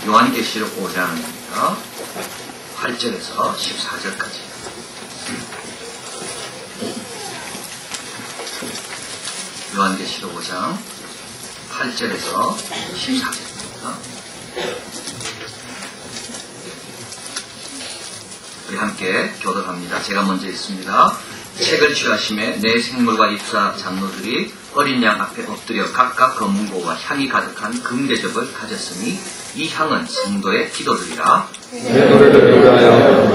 요한계시록 5장입니다. 8절에서 14절까지. 요한계시록 5장 8절에서 14절입니다. 우리 함께 교독합니다. 제가 먼저 읽습니다. 책을 취하심에 내 생물과 입사 장로들이 어린 양 앞에 엎드려 각각 검은고와 향이 가득한 금대접을 가졌으니 이 향은 성도의 기도들이라. 내 노래를 위하여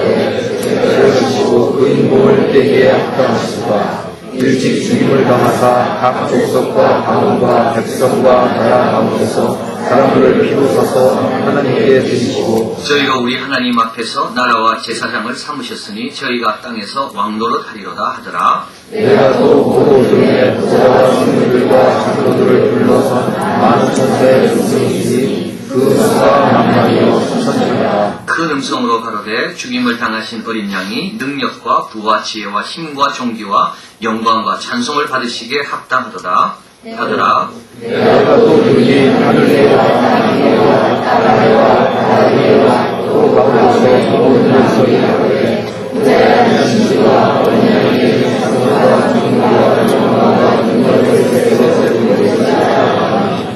주시고 그 인공을 깨게 합당하시다. 일찍 죽임을 당하사 각 족속과 가문과 백성과 나라 가운데서 사람들을 비웃어서 하나님께 드리시고 저희가 우리 하나님 앞에서 나라와 제사장을 삼으셨으니 저희가 땅에서 왕노릇 하리로다 하더라. 내가 또 고도 중에 부자와 신들과 장로들을 불러서 많은 천사의 음성이니 그 수가 만만이요 수천이라. 큰 음성으로 가로되 죽임을 당하신 어린 양이 능력과 부와 지혜와 힘과 존귀와 영광과 찬송을 받으시기에 합당하도다 하더라. 내가 또 들으니 하늘에와 땅에와 땅에와 땅에와 또 가운데서 모든 백성이 하되 부자야 신주와 어린 양이 장로와 존귀와 영광과 능력을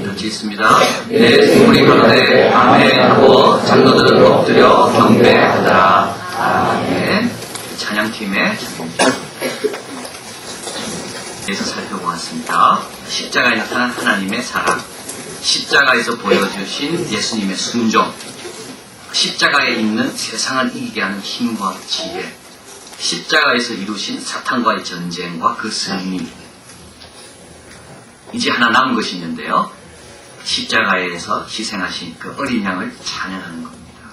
같이 있습니다. 내 생물이 가로되 아멘 하고 장로들은 엎드려 경배하더라. 아멘. 찬양팀의 에서 살펴보았습니다. 십자가에 나타난 하나님의 사랑, 십자가에서 보여주신 예수님의 순종, 십자가에 있는 세상을 이기게 하는 힘과 지혜, 십자가에서 이루신 사탄과의 전쟁과 그 승리. 이제 하나 남은 것이 있는데요. 십자가에서 희생하신 그 어린 양을 찬양하는 겁니다.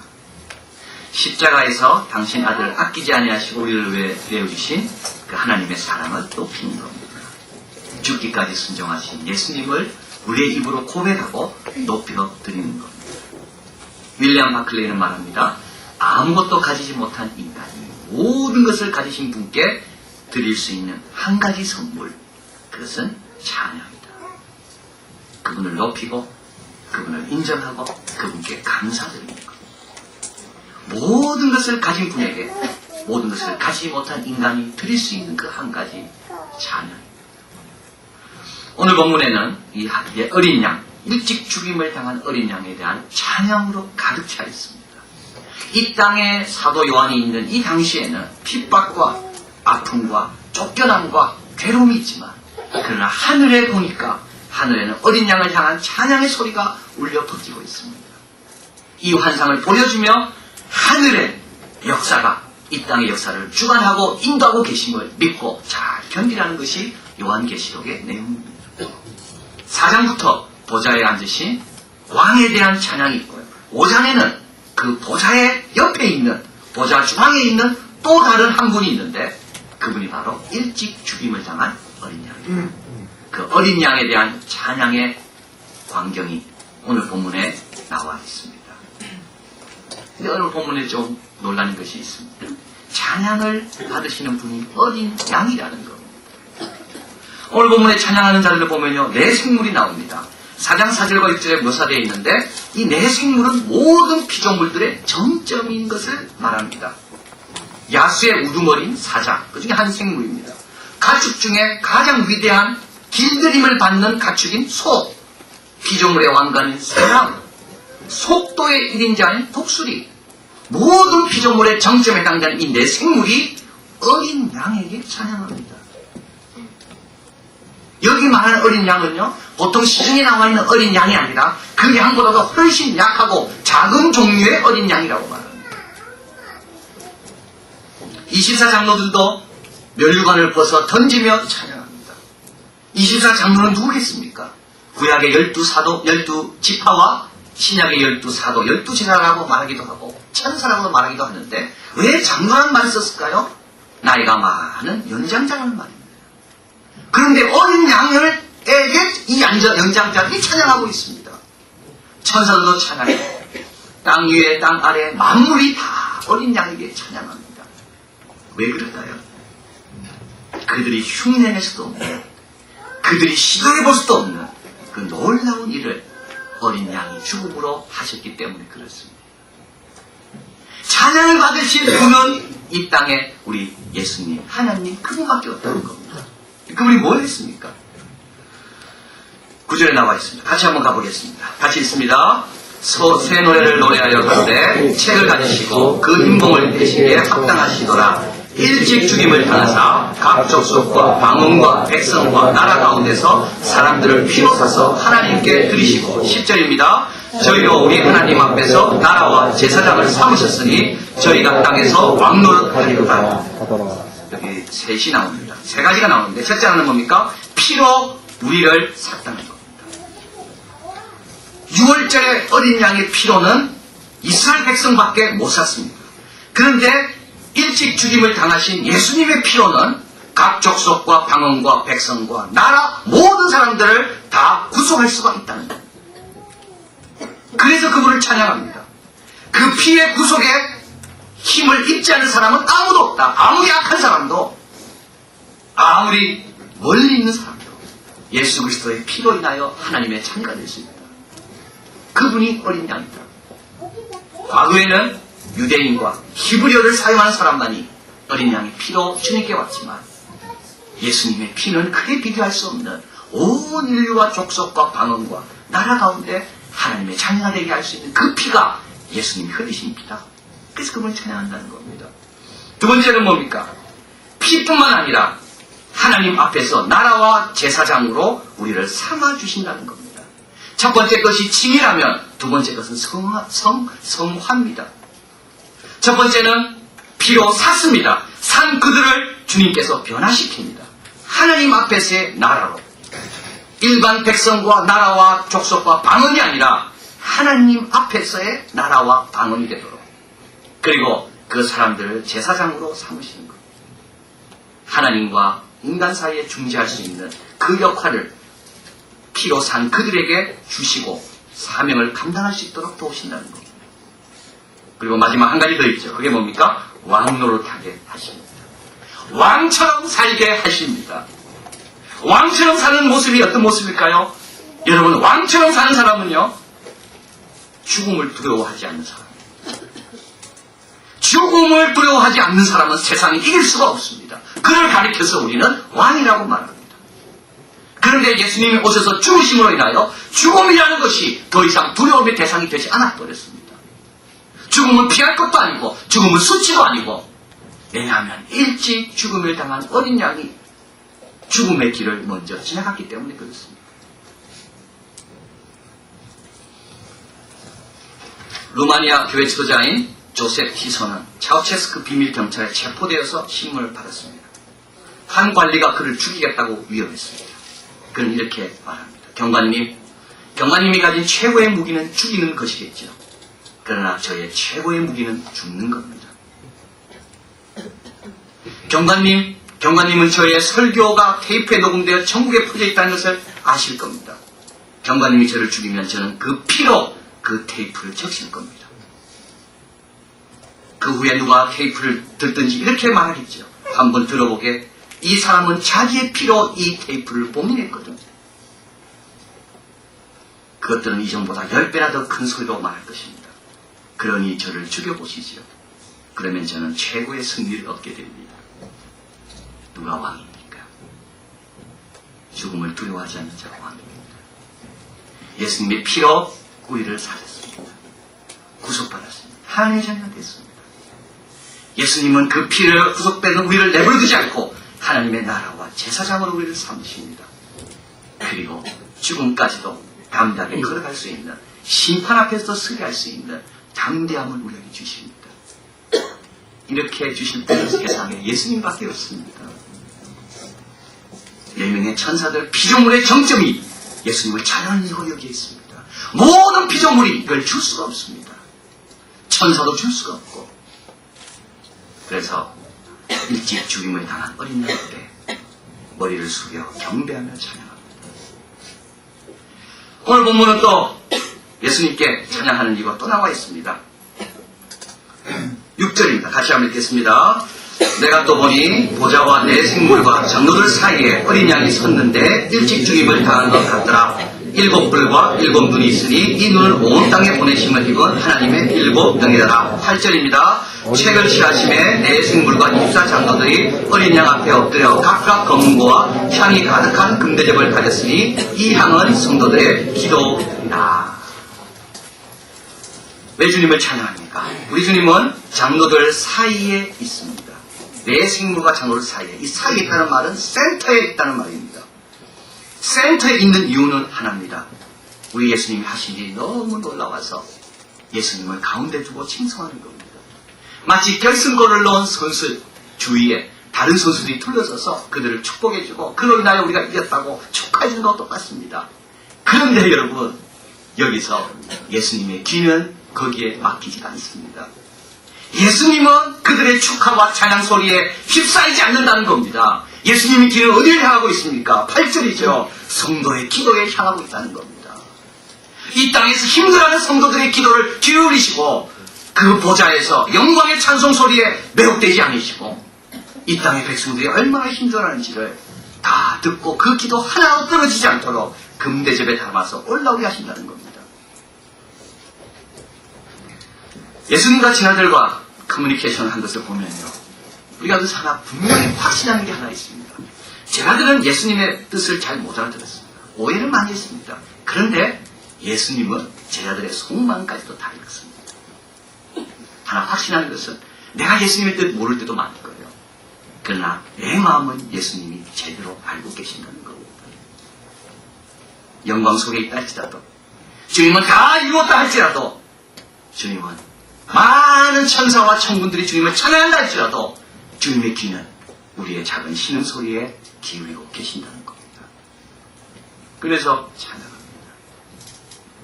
십자가에서 당신 아들을 아끼지 아니하시고 우리를 위해 내어주신 그 하나님의 사랑을 높이는 겁니다. 죽기까지 순종하신 예수님을 우리의 입으로 고백하고 높여 드리는 겁니다. 윌리엄 바클레이는 말합니다. 아무것도 가지지 못한 인간이 모든 것을 가지신 분께 드릴 수 있는 한 가지 선물, 그것은 찬양입니다. 그분을 높이고 그분을 인정하고 그분께 감사드리는 것. 모든 것을 가진 분에게 모든 것을 가지지 못한 인간이 드릴 수 있는 그 한 가지 찬양입니다. 오늘 본문에는 이 어린 양, 일찍 죽임을 당한 어린 양에 대한 찬양으로 가득 차 있습니다. 이 땅에 사도 요한이 있는 이 당시에는 핍박과 아픔과 쫓겨남과 괴로움이 있지만 그러나 하늘에 보니까 하늘에는 어린 양을 향한 찬양의 소리가 울려 퍼지고 있습니다. 이 환상을 보여주며 하늘의 역사가 이 땅의 역사를 주관하고 인도하고 계심을 믿고 잘 견디라는 것이 요한계시록의 내용입니다. 4장부터 보좌에 앉으신 왕에 대한 찬양이 있고요. 5장에는 그 보좌의 옆에 있는 보좌 중앙에 있는 또 다른 한 분이 있는데 그분이 바로 일찍 죽임을 당한 어린 양입니다. 그 어린 양에 대한 찬양의 광경이 오늘 본문에 나와 있습니다. 근데 오늘 본문에 좀 놀라는 것이 있습니다. 찬양을 받으시는 분이 어린 양이라는 겁니다. 오늘 본문에 찬양하는 자들을 보면요, 네 생물이 나옵니다. 4장 4절과 6절에 묘사되어 있는데 이 네 생물은 모든 피조물들의 정점인 것을 말합니다. 야수의 우두머리인 사자, 그 중에 한 생물입니다. 가축 중에 가장 위대한 길들임을 받는 가축인 소, 피조물의 왕관인 사람, 속도의 1인자인 독수리, 모든 피조물의 정점에 해당되는 이 네 생물이 어린 양에게 찬양합니다. 여기 말하는 어린 양은요, 보통 시중에 나와 있는 어린 양이 아니라 그 양보다도 훨씬 약하고 작은 종류의 어린 양이라고 말합니다. 24장로들도 면류관을 벗어 던지며 찬양합니다. 24장로는 누구겠습니까? 구약의 12사도, 12지파와 신약의 12사도, 12제사라고 말하기도 하고 천사라고 말하기도 하는데 왜 장로라는 말을 썼을까요? 나이가 많은 연장자를 말입니다. 그런데 어린 양에게 이 연장자들이 찬양하고 있습니다. 천사들도 찬양해요. 땅 위에 땅 아래 만물이 다 어린 양에게 찬양합니다. 왜 그럴까요? 그들이 흉내낼 수도 없는, 그들이 시도해볼 수도 없는 그 놀라운 일을 어린 양이 죽음으로 하셨기 때문에 그렇습니다. 찬양을 받으실 분은 이 땅에 우리 예수님, 하나님 그분밖에 없다는 겁니다. 그분이 뭘 했습니까? 9절에 나와 있습니다. 같이 한번 가보겠습니다. 같이 있습니다. 새 노래를 노래하여 가되 책을 가지시고 그 인봉을 대시기에 합당하시더라. 일찍 죽임을 당하사 각 족속과 방언과 백성과 나라 가운데서 사람들을 피로 사서 하나님께 드리시고 10절입니다. 저희로 우리 하나님 앞에서 나라와 제사장을 삼으셨으니 저희가 땅에서 왕노릇하리로다. 여기 셋이 나옵니다. 세 가지가 나오는데 첫째 하나는 뭡니까? 피로 우리를 샀다는 겁니다. 6월절의 어린 양의 피로는 이스라엘 백성밖에 못 샀습니다. 그런데 일찍 죽임을 당하신 예수님의 피로는 각 족속과 방언과 백성과 나라 모든 사람들을 다 구속할 수가 있다는 겁니다. 그래서 그분을 찬양합니다. 그 피의 구속에 힘을 입지 않는 사람은 아무도 없다. 아무리 악한 사람도, 아무리 멀리 있는 사람도 예수 그리스도의 피로 인하여 하나님의 자녀가 될 수 있다. 그분이 어린 양이다. 과거에는 유대인과 히브리어를 사용하는 사람만이 어린 양의 피로 주님께 왔지만 예수님의 피는 크게 비교할 수 없는 온 인류와 족속과 방언과 나라 가운데 하나님의 자녀가 되게 할 수 있는 그 피가 예수님이 흘리신 피다. 그래서 그분을 찬양한다는 겁니다. 두 번째는 뭡니까? 피뿐만 아니라 하나님 앞에서 나라와 제사장으로 우리를 삼아주신다는 겁니다. 첫 번째 것이 칭이라면 두 번째 것은 성화입니다. 첫 번째는 피로 샀습니다. 산 그들을 주님께서 변화시킵니다. 하나님 앞에서의 나라로. 일반 백성과 나라와 족속과 방언이 아니라 하나님 앞에서의 나라와 방언이 되도록. 그리고 그 사람들을 제사장으로 삼으시는 것. 하나님과 인간 사이에 중재할 수 있는 그 역할을 피로 산 그들에게 주시고 사명을 감당할 수 있도록 도우신다는 것. 그리고 마지막 한 가지 더 있죠. 그게 뭡니까? 왕노릇하게 하십니다. 왕처럼 살게 하십니다. 왕처럼 사는 모습이 어떤 모습일까요? 여러분, 왕처럼 사는 사람은요, 죽음을 두려워하지 않는 사람입니다. 죽음을 두려워하지 않는 사람은 세상에 이길 수가 없습니다. 그를 가리켜서 우리는 왕이라고 말합니다. 그런데 예수님이 오셔서 죽으심으로 인하여 죽음이라는 것이 더 이상 두려움의 대상이 되지 않아버렸습니다. 죽음은 피할 것도 아니고 죽음은 수치도 아니고, 왜냐하면 일찍 죽음을 당한 어린 양이 죽음의 길을 먼저 지나갔기 때문에 그렇습니다. 루마니아 교회 지도자인 조셉 티서는 차우체스크 비밀경찰에 체포되어서 신문을 받았습니다. 한 관리가 그를 죽이겠다고 위협했습니다. 그는 이렇게 말합니다. 경관님이 가진 최고의 무기는 죽이는 것이겠죠. 그러나 저의 최고의 무기는 죽는 겁니다. 경관님은 저의 설교가 테이프에 녹음되어 전국에 퍼져 있다는 것을 아실 겁니다. 경관님이 저를 죽이면 저는 그 피로 그 테이프를 적실 겁니다. 그 후에 누가 테이프를 듣든지 이렇게 말하겠죠. 한번 들어보게, 이 사람은 자기의 피로 이 테이프를 봉인했거든요. 그것들은 이전보다 10배나 더 큰 소리로 말할 것입니다. 그러니 저를 죽여보시지요. 그러면 저는 최고의 승리를 얻게 됩니다. 누가 왕입니까? 죽음을 두려워하지 않는 자가 왕입니다. 예수님의 피로 우리를 사셨습니다. 구속받았습니다. 하나님의 자녀가 됐습니다. 예수님은 그 피를 구속되는 우리를 내버려두지 않고 하나님의 나라와 제사장으로 우리를 삼으십니다. 그리고 죽음까지도 담대하게 걸어갈 수 있는, 심판 앞에서 서게 할 수 있는 담대함을 우리에게 주십니다. 이렇게 주실 분은 세상에 예수님밖에 없습니다. 4명의 천사들 피조물의 정점이 예수님을 찬양하고 여기에 있습니다. 모든 피조물이 이걸 줄 수가 없습니다. 천사도 줄 수가 없고. 그래서 일찍 죽임을 당한 어린 양 앞에 머리를 숙여 경배하며 찬양합니다. 오늘 본문은 또 예수님께 찬양하는 이유가 또 나와 있습니다. 6절입니다. 같이 한번 읽겠습니다. 내가 또 보니 보좌와 내 생물과 장로들 사이에 어린 양이 섰는데 일찍 죽임을 당한 것 같더라. 일곱 뿔과 일곱 눈이 있으니 이 눈을 온 땅에 보내심을 입은 하나님의 일곱 등이라. 8절입니다. 책을 취하심에 내 생물과 24장로들이 어린 양 앞에 엎드려 각각 검은고와 향이 가득한 금대접을 가졌으니 이 향은 성도들의 기도이다. 왜 주님을 찬양합니까? 우리 주님은 장로들 사이에 있습니다. 내 생물과 장로들 사이에. 이 사이에 있다는 말은 센터에 있다는 말입니다. 센터에 있는 이유는 하나입니다. 우리 예수님이 하신 일이 너무 놀라워서 예수님을 가운데 두고 칭송하는 겁니다. 마치 결승골을 넣은 선수 주위에 다른 선수들이 둘러서서 그들을 축복해주고 그로 인하여 우리가 이겼다고 축하해주는 것과 똑같습니다. 그런데 여러분, 여기서 예수님의 귀는 거기에 막히지가 않습니다. 예수님은 그들의 축하와 찬양 소리에 휩싸이지 않는다는 겁니다. 예수님의 귀는 어디를 향하고 있습니까? 8절이죠. 성도의 기도에 향하고 있다는 겁니다. 이 땅에서 힘들어하는 성도들의 기도를 기울이시고 그 보좌에서 영광의 찬송 소리에 매혹되지 않으시고 이 땅의 백성들이 얼마나 힘들어하는지를 다 듣고 그 기도 하나도 떨어지지 않도록 금대접에 담아서 올라오게 하신다는 겁니다. 예수님과 제자들과 커뮤니케이션을 한 것을 보면요, 우리가 그 하나 분명히 확신하는 게 하나 있습니다. 제자들은 예수님의 뜻을 잘 못 알아들었습니다. 오해를 많이 했습니다. 그런데 예수님은 제자들의 속마음까지도 다 읽었습니다. 하나 확신하는 것은 내가 예수님의 뜻 모를 때도 많을 거예요. 그러나 내 마음은 예수님이 제대로 알고 계신다는 겁니다. 영광 속에 있다 할지라도, 주님은 다 이루었다 할지라도, 주님은 많은 천사와 천군들이 주님을 찬양한다 할지라도 주님의 귀는 우리의 작은 신음소리에 기울이고 계신다는 겁니다. 그래서 찬양합니다.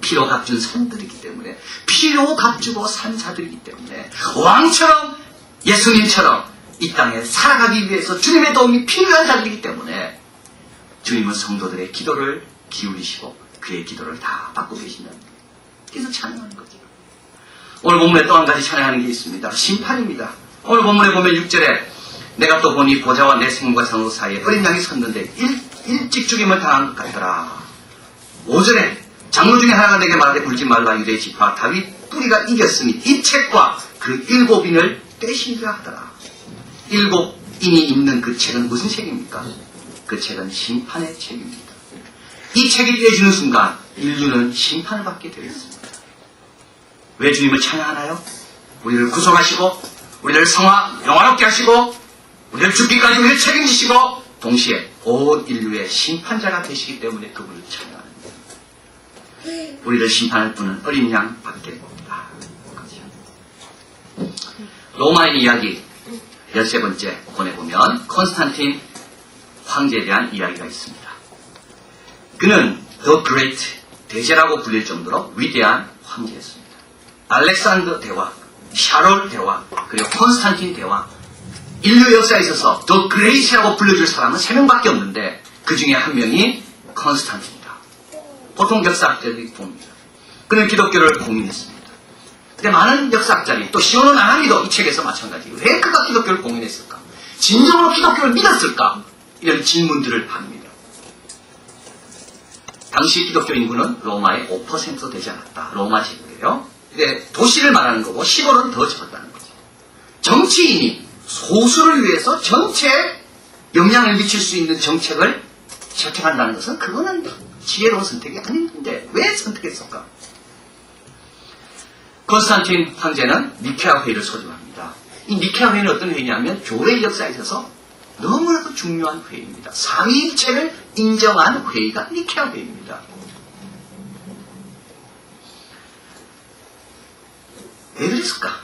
피로 값준 산들이기 때문에, 피로 값주고 산 자들이기 때문에, 왕처럼 예수님처럼 이 땅에 살아가기 위해서 주님의 도움이 필요한 자들이기 때문에 주님은 성도들의 기도를 기울이시고 그의 기도를 다 받고 계신다는 거예요. 그래서 찬양하는 거죠. 오늘 본문에 또 한 가지 찬양하는 게 있습니다. 심판입니다. 오늘 본문에 보면 6절에 내가 또 보니 보좌와 내 생물과 장로 사이에 어린 양이 섰는데 일찍 죽임을 당한 것 같더라. 5절에 장로 중에 하나가 내게 말하되 울지 말라 유대의 지파 다윗 뿌리가 이겼으니 이 책과 그 7인을 떼시리라 하더라. 7인이 있는 그 책은 무슨 책입니까? 그 책은 심판의 책입니다. 이 책이 떼지는 순간 인류는 심판을 받게 되었습니다. 왜 주님을 찬양하나요? 우리를 구속하시고 우리를 영화롭게 하시고 우리를 죽기까지 우리를 책임지시고 동시에 온 인류의 심판자가 되시기 때문에 그분을 찬양합니다. 우리를 심판할 분은 어린 양 밖에 없다. 로마인 이야기 13번째 보내보면 콘스탄틴 황제에 대한 이야기가 있습니다. 그는 The Great, 대제라고 불릴 정도로 위대한 황제였습니다. 알렉산더 대왕, 샤롤 대왕, 그리고 콘스탄틴 대왕, 인류 역사에 있어서 The Great이라고 불려줄 사람은 3명밖에 없는데 그 중에 한 명이 콘스탄틴이다. 보통 역사학자들이 봅니다. 그는 기독교를 공인했습니다. 근데 많은 역사학자들이, 또 시오노 나나미도 이 책에서 마찬가지예요. 왜 그가 기독교를 공인했을까? 진정으로 기독교를 믿었을까? 이런 질문들을 합니다. 당시 기독교 인구는 로마의 5% 되지 않았다. 로마 제국이에요. 근데 도시를 말하는 거고 시골은 더 적었다는 거죠. 정치인이 소수를 위해서 전체에 영향을 미칠 수 있는 정책을 채택한다는 것은 그거는 지혜로운 선택이 아닌데 왜 선택했을까? 콘스탄틴 황제는 니케아 회의를 소집합니다. 이 니케아 회의는 어떤 회의냐면 교회 역사에 있어서 너무나도 중요한 회의입니다. 삼위일체를 인정한 회의가 니케아 회의입니다. 왜 그랬을까?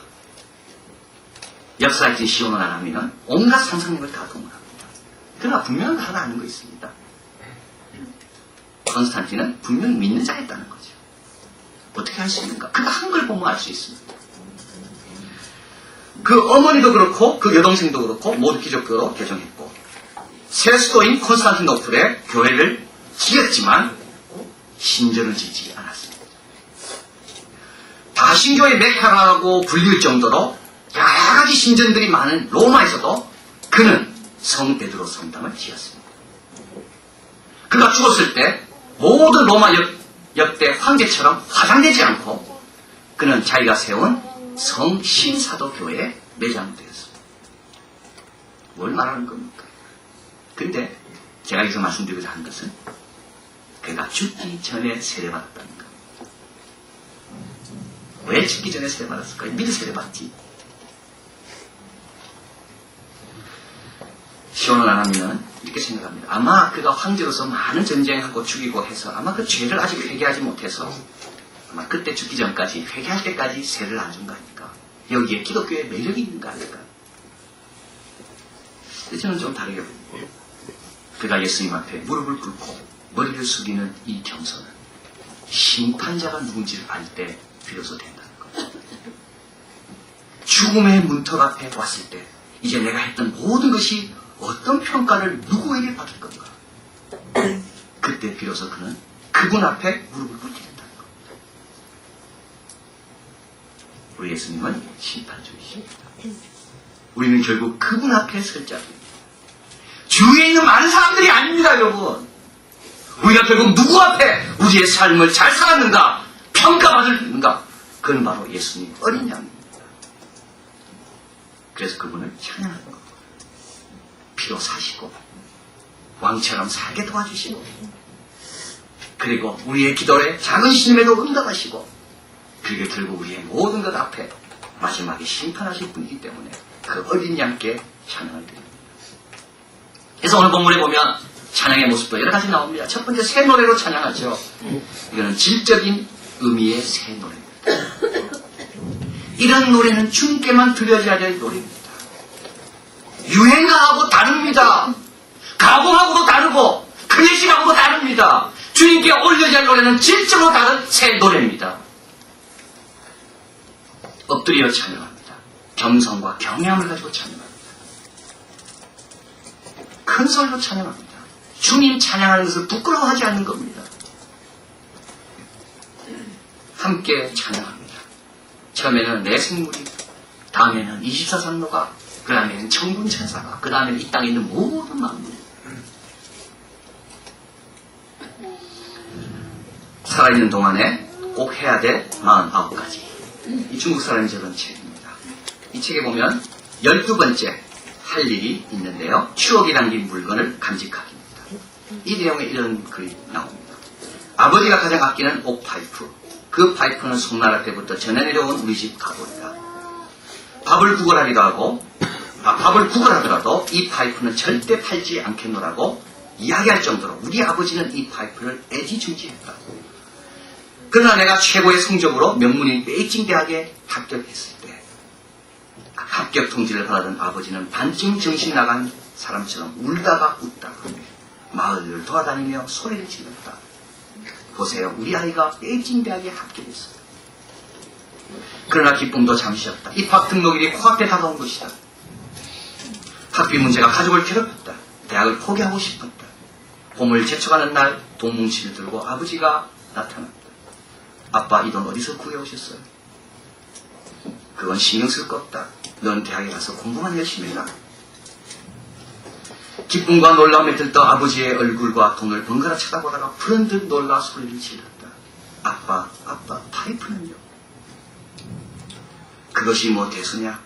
역사학자 시오노 나나미는 온갖 상상력을 다 동원합니다. 그러나 분명한 거 하나 아는 거 있습니다. 콘스탄틴은 분명히 믿는 자였다는 거죠. 어떻게 할 수 있는가? 그가 한 걸 보면 알 수 있습니다. 그 어머니도 그렇고 그 여동생도 그렇고 모두 기독교로 개종했고 새 수도인 콘스탄티노플에 교회를 지었지만 신전을 짓지 않았습니다. 다신교의 메카라고 불릴 정도로 여러 가지 신전들이 많은 로마에서도 그는 성 베드로 성당을 지었습니다. 그가 죽었을 때 모든 로마 역대 황제처럼 화장되지 않고 그는 자기가 세운 성신사도 교회에 매장되었습니다. 뭘 말하는 겁니까? 근데 제가 여기서 말씀드리고자 하는 것은 그가 죽기 전에 세례받았다는 겁니다. 왜 죽기 전에 세례받았을까요? 미리 세례받지. 시온을 안 하면 이렇게 생각합니다. 아마 그가 황제로서 많은 전쟁하고 죽이고 해서 아마 그 죄를 아직 회개하지 못해서 아마 그때 죽기 전까지 회개할 때까지 세례를 안 준 거 아닐까. 여기에 기독교의 매력이 있는 거 아닐까. 저는 좀 다르게 보고 그가 예수님 앞에 무릎을 꿇고 머리를 숙이는 이 겸손은 심판자가 누군지를 알 때 비로소 된다는 거예요. 죽음의 문턱 앞에 왔을 때 이제 내가 했던 모든 것이 어떤 평가를 누구에게 받을 건가. 그때 비로소 그는 그분 앞에 무릎을 꿇게 된다는 겁니다. 우리 예수님은 심판주이십니다. 우리는 결국 그분 앞에 설 자입니다. 주위에 있는 많은 사람들이 아닙니다, 여러분. 우리가 결국 누구 앞에 우리의 삶을 잘 살았는가, 평가받을 수 있는가, 그건 바로 예수님 어린 양입니다. 그래서 그분을 찬양하는 겁니다. 피로 사시고 왕처럼 살게 도와주시고 그리고 우리의 기도에 작은 신임에도 응답하시고 그리고 결국 우리의 모든 것 앞에 마지막에 심판하실 분이기 때문에 그 어린 양께 찬양을 드립니다. 그래서 오늘 본문에 보면 찬양의 모습도 여러 가지 나옵니다. 첫 번째 새 노래로 찬양하죠. 이거는 질적인 의미의 새 노래입니다. 이런 노래는 주님께만 들려져야 될 노래입니다. 유행하고 다릅니다. 가공하고도 다르고 클래식하고도 다릅니다. 주님께 올려야 할 노래는 질적으로 다른 새 노래입니다. 엎드려 찬양합니다. 겸손과 경외함을 가지고 찬양합니다. 큰 소리로 찬양합니다. 주님 찬양하는 것을 부끄러워하지 않는 겁니다. 함께 찬양합니다. 처음에는 내 생물이, 다음에는 24장로가, 그 다음에는 천군 천사가, 그 다음에는 이 땅에 있는 모든 만물. 살아있는 동안에 꼭 해야 될 49가지. 이 중국 사람이 적은 책입니다. 이 책에 보면 12번째 할 일이 있는데요. 추억이 담긴 물건을 간직하기입니다. 이 내용에 이런 글이 나옵니다. 아버지가 가장 아끼는 옥파이프. 그 파이프는 송나라 때부터 전해 내려온 우리 집 가보이다. 밥을 구걸하더라도 이 파이프는 절대 팔지 않겠노라고 이야기할 정도로 우리 아버지는 이 파이프를 애지중지했다. 그러나 내가 최고의 성적으로 명문인 베이징 대학에 합격했을 때 합격 통지를 받았던 아버지는 반쯤 정신 나간 사람처럼 울다가 웃다가 마을을 돌아다니며 소리를 질렀다. 보세요. 우리 아이가 베이징 대학에 합격했어요. 그러나 기쁨도 잠시였다. 입학 등록일이 코앞에 다가온 것이다. 학비 문제가 가족을 괴롭혔다. 대학을 포기하고 싶었다. 봄을 제쳐가는 날 돈뭉치를 들고 아버지가 나타났다. 아빠, 이 돈 어디서 구해오셨어요? 그건 신경 쓸 거 없다. 넌 대학에 가서 공부만 열심히 해라. 기쁨과 놀라움에 들떠 아버지의 얼굴과 돈을 번갈아 쳐다보다가 푸른 듯 놀라 소리를 질렀다. 아빠, 파이프는요? 그것이 뭐 대수냐?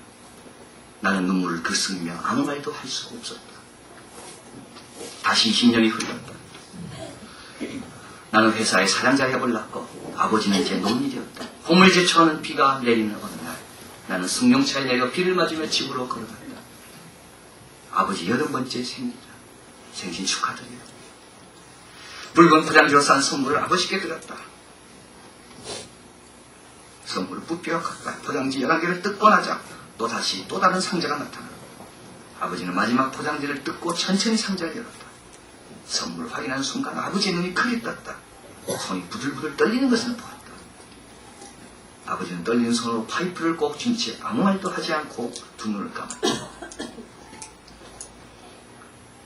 나는 눈물을 글썽이며 아무 말도 할 수가 없었다. 다시 20년이 흘렀다. 나는 회사의 사장자리에 올랐고 아버지는 제 논이 되었다. 봄을 제쳐오는 비가 내리는 어느 날 나는 승용차에 내려 비를 맞으며 집으로 걸어갔다. 아버지 80번째 생신 축하드려요. 붉은 포장지로 싼 선물을 아버지께 드렸다. 선물을 부피어 가까이 포장지 11개를 뜯고 나자 또다시 또 다른 상자가 나타났다. 아버지는 마지막 포장지를 뜯고 천천히 상자를 열었다. 선물을 확인한 순간 아버지의 눈이 크게 떴다. 손이 부들부들 떨리는 것을 보았다. 아버지는 떨리는 손으로 파이프를 꼭 쥔 채 아무 말도 하지 않고 두 눈을 감았다.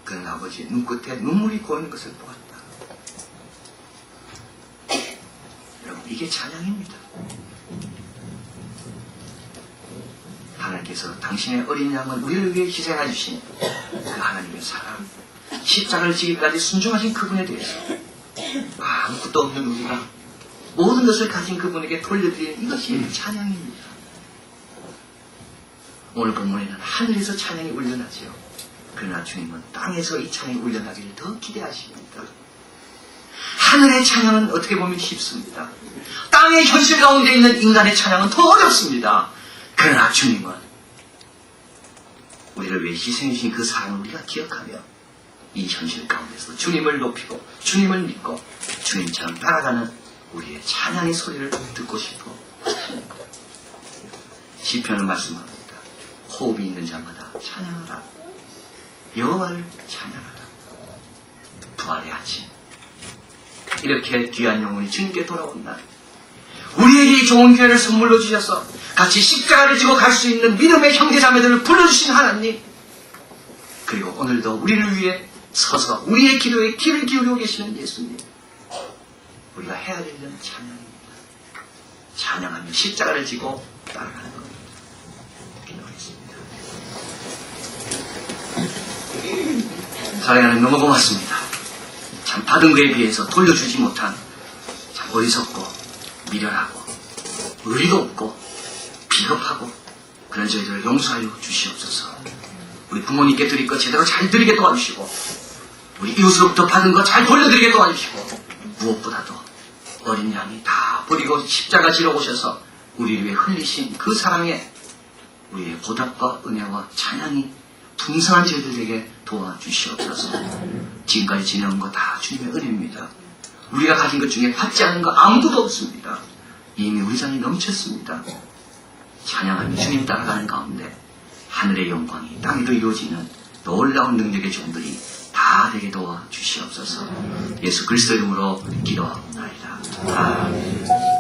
그는 아버지의 눈끝에 눈물이 고이는 것을 보았다. 여러분, 이게 찬양입니다. 하나님께서 당신의 어린 양을 우리를 위해 희생해 주신 그 하나님의 사랑, 십자가를 지기까지 순종하신 그분에 대해서 아무것도 없는 우리가 모든 것을 가진 그분에게 돌려드리는 이것이 찬양입니다. 오늘 본문에는 하늘에서 찬양이 울려나지요. 그러나 주님은 땅에서 이 찬양이 울려나기를 더 기대하십니다. 하늘의 찬양은 어떻게 보면 쉽습니다. 땅의 현실 가운데 있는 인간의 찬양은 더 어렵습니다. 그러나 주님은 우리를 위해 희생해 주신 그 사랑을 우리가 기억하며 이 현실 가운데서 주님을 높이고 주님을 믿고 주님처럼 따라가는 우리의 찬양의 소리를 듣고 싶어 하시는 것. 시편은 말씀합니다. 호흡이 있는 자마다 찬양하라. 여호와를 찬양하라. 부활의 아침. 이렇게 귀한 영혼이 주님께 돌아온 날, 우리에게 이 좋은 기회를 선물로 주셔서 같이 십자가를 지고 갈 수 있는 믿음의 형제자매들을 불러주신 하나님, 그리고 오늘도 우리를 위해 서서 우리의 기도에 귀를 기울이고 계시는 예수님, 우리가 해야 될 일은 찬양입니다. 찬양하며 십자가를 지고 따라가는 겁니다. 기도하겠습니다. 사랑하는 너무 고맙습니다. 참 받은 것에 비해서 돌려주지 못한 참 어리석고 미련하고 의리도 없고 비겁하고 그런 저희들을 용서하여 주시옵소서. 우리 부모님께 드릴 것 제대로 잘 드리게 도와주시고 우리 이웃으로부터 받은 것 잘 돌려드리게 도와주시고 무엇보다도 어린 양이 다 버리고 십자가 지러 오셔서 우리를 위해 흘리신 그 사랑에 우리의 보답과 은혜와 찬양이 풍성한 저희들에게 도와주시옵소서. 지금까지 지내온 거 다 주님의 은혜입니다. 우리가 가진 것 중에 받지 않은 거 아무도 없습니다. 이미 우리 잔이 넘쳤습니다. 찬양하며 주님 따라가는 가운데 하늘의 영광이 땅에도 이루어지는 놀라운 능력의 종들이 다 되게 도와주시옵소서. 예수 그리스도 이름으로 기도하옵나이다. 아멘.